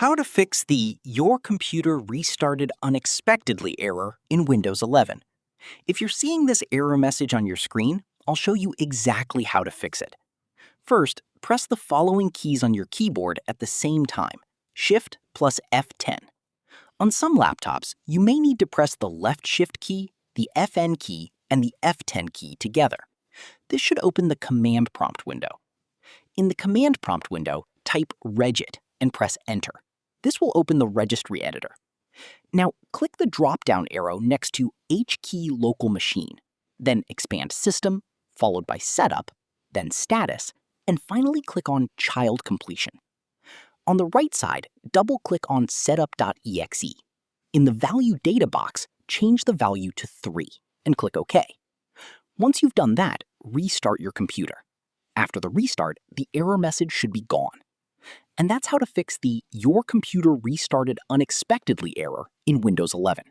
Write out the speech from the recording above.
How to fix the "Your computer restarted unexpectedly" error in Windows 11. If you're seeing this error message on your screen, I'll show you exactly how to fix it. First, press the following keys on your keyboard at the same time: Shift plus F10. On some laptops, you may need to press the left Shift key, the Fn key, and the F10 key together. This should open the command prompt window. In the command prompt window, type Regit and press Enter. This will open the Registry editor. Now, click the drop-down arrow next to H-key Local Machine, then expand System, followed by Setup, then Status, and finally click on Child Completion. On the right side, double-click on Setup.exe. In the Value Data box, change the value to 3 and click OK. Once you've done that, restart your computer. After the restart, the error message should be gone. And that's how to fix the "Your computer restarted unexpectedly" error in Windows 11.